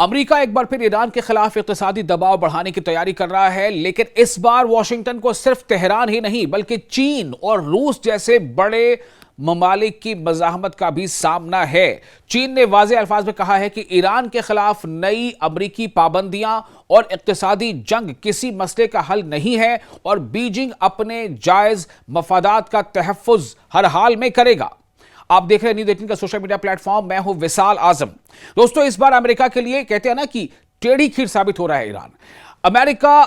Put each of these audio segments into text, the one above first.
امریکہ ایک بار پھر ایران کے خلاف اقتصادی دباؤ بڑھانے کی تیاری کر رہا ہے، لیکن اس بار واشنگٹن کو صرف تہران ہی نہیں بلکہ چین اور روس جیسے بڑے ممالک کی مزاحمت کا بھی سامنا ہے۔ چین نے واضح الفاظ میں کہا ہے کہ ایران کے خلاف نئی امریکی پابندیاں اور اقتصادی جنگ کسی مسئلے کا حل نہیں ہے اور بیجنگ اپنے جائز مفادات کا تحفظ ہر حال میں کرے گا۔ آپ دیکھ رہے ہیں نیوز 18 کا سوشل میڈیا پلیٹ فارم، میں ہوں وصال اعظم۔ دوستو، اس بار امریکہ کے لیے کہتے ہیں نا کہ ٹیڑھی کھیر ثابت ہو رہا ہے ایران۔ امریکہ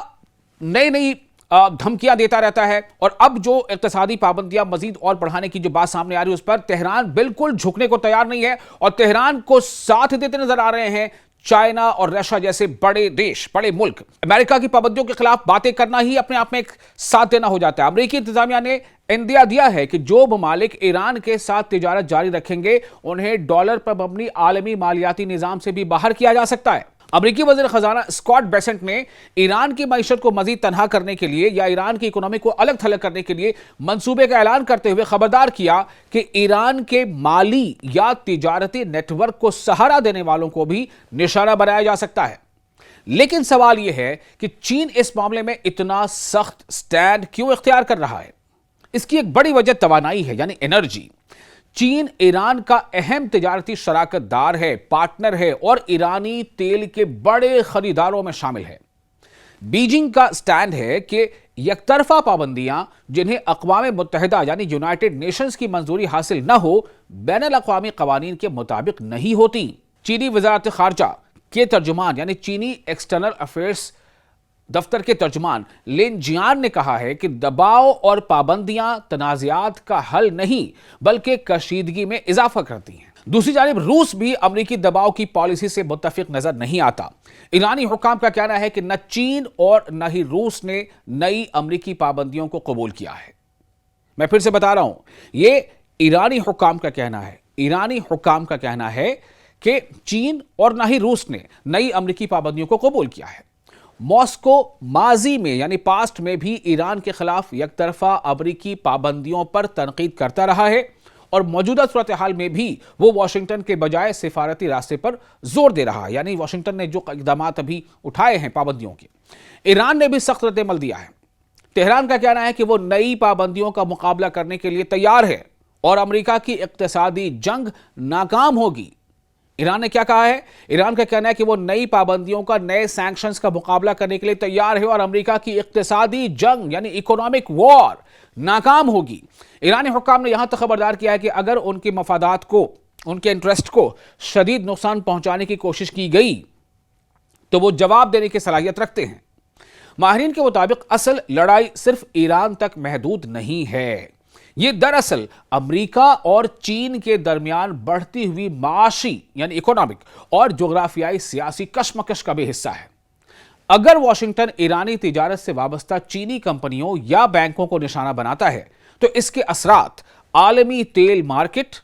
نئی دھمکیاں دیتا رہتا ہے اور اب جو اقتصادی پابندیاں مزید اور بڑھانے کی جو بات سامنے آ رہی ہے اس پر تہران بالکل جھکنے کو تیار نہیں ہے اور تہران کو ساتھ دیتے نظر آ رہے ہیں چائنا اور رشیا جیسے بڑے دیش، بڑے ملک۔ امریکہ کی پابندیوں کے خلاف باتیں کرنا ہی اپنے آپ میں ایک ساتھ دینا ہو جاتا ہے۔ امریکی انتظامیہ نے اندیا دیا ہے کہ جو ممالک ایران کے ساتھ تجارت جاری رکھیں گے انہیں ڈالر پر مبنی عالمی مالیاتی نظام سے بھی باہر کیا جا سکتا ہے۔ امریکی وزیر خزانہ اسکاٹ بیسنٹ نے ایران کی معیشت کو مزید تنہا کرنے کے لیے یا ایران کی اکنامی کو الگ تھلگ کرنے کے لیے منصوبے کا اعلان کرتے ہوئے خبردار کیا کہ ایران کے مالی یا تجارتی نیٹ ورک کو سہارا دینے والوں کو بھی نشانہ بنایا جا سکتا ہے۔ لیکن سوال یہ ہے کہ چین اس معاملے میں اتنا سخت سٹینڈ کیوں اختیار کر رہا ہے؟ اس کی ایک بڑی وجہ توانائی ہے، یعنی انرجی۔ چین ایران کا اہم تجارتی شراکت دار ہے، پارٹنر ہے اور ایرانی تیل کے بڑے خریداروں میں شامل ہے۔ بیجنگ کا سٹینڈ ہے کہ یک طرفہ پابندیاں جنہیں اقوام متحدہ یعنی یونائٹڈ نیشنز کی منظوری حاصل نہ ہو، بین الاقوامی قوانین کے مطابق نہیں ہوتی۔ چینی وزارت خارجہ کے ترجمان یعنی چینی ایکسٹرنل افیئرز دفتر کے ترجمان لین جیان نے کہا ہے کہ دباؤ اور پابندیاں تنازعات کا حل نہیں بلکہ کشیدگی میں اضافہ کرتی ہیں۔ دوسری جانب روس بھی امریکی دباؤ کی پالیسی سے متفق نظر نہیں آتا۔ ایرانی حکام کا کہنا ہے کہ نہ چین اور نہ ہی روس نے نئی امریکی پابندیوں کو قبول کیا ہے۔ میں پھر سے بتا رہا ہوں، یہ ایرانی حکام کا کہنا ہے۔ ایرانی حکام کا کہنا ہے کہ چین اور نہ ہی روس نے نئی امریکی پابندیوں کو قبول کیا ہے۔ ماسکو ماضی میں یعنی پاسٹ میں بھی ایران کے خلاف یک طرفہ امریکی پابندیوں پر تنقید کرتا رہا ہے اور موجودہ صورتحال میں بھی وہ واشنگٹن کے بجائے سفارتی راستے پر زور دے رہا ہے، یعنی واشنگٹن نے جو اقدامات ابھی اٹھائے ہیں پابندیوں کے، ایران نے بھی سخت رد عمل دیا ہے۔ تہران کا کہنا ہے کہ وہ نئی پابندیوں کا مقابلہ کرنے کے لیے تیار ہے اور امریکہ کی اقتصادی جنگ ناکام ہوگی۔ ایران نے کیا کہا ہے؟ ایران کا کہنا ہے کہ وہ نئی پابندیوں کا، نئے سینکشنز کا مقابلہ کرنے کے لیے تیار ہے اور امریکہ کی اقتصادی جنگ یعنی اکنامک وار ناکام ہوگی۔ ایرانی حکام نے یہاں تک خبردار کیا ہے کہ اگر ان کے مفادات کو، ان کے انٹرسٹ کو شدید نقصان پہنچانے کی کوشش کی گئی تو وہ جواب دینے کی صلاحیت رکھتے ہیں۔ ماہرین کے مطابق اصل لڑائی صرف ایران تک محدود نہیں ہے، یہ دراصل امریکہ اور چین کے درمیان بڑھتی ہوئی معاشی یعنی اکنامک اور جغرافیائی سیاسی کشمکش کا بھی حصہ ہے۔ اگر واشنگٹن ایرانی تجارت سے وابستہ چینی کمپنیوں یا بینکوں کو نشانہ بناتا ہے تو اس کے اثرات عالمی تیل مارکیٹ،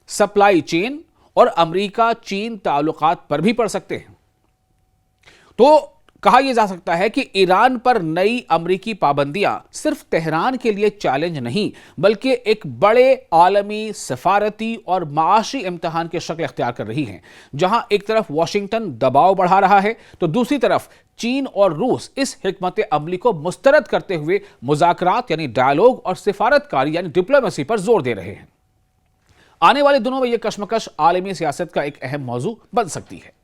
سپلائی چین اور امریکہ چین تعلقات پر بھی پڑ سکتے ہیں۔ تو کہا یہ جا سکتا ہے کہ ایران پر نئی امریکی پابندیاں صرف تہران کے لیے چیلنج نہیں بلکہ ایک بڑے عالمی سفارتی اور معاشی امتحان کی شکل اختیار کر رہی ہیں، جہاں ایک طرف واشنگٹن دباؤ بڑھا رہا ہے تو دوسری طرف چین اور روس اس حکمت عملی کو مسترد کرتے ہوئے مذاکرات یعنی ڈائیلاگ اور سفارت کاری یعنی ڈپلومیسی پر زور دے رہے ہیں۔ آنے والے دنوں میں یہ کشمکش عالمی سیاست کا ایک اہم موضوع بن سکتی ہے۔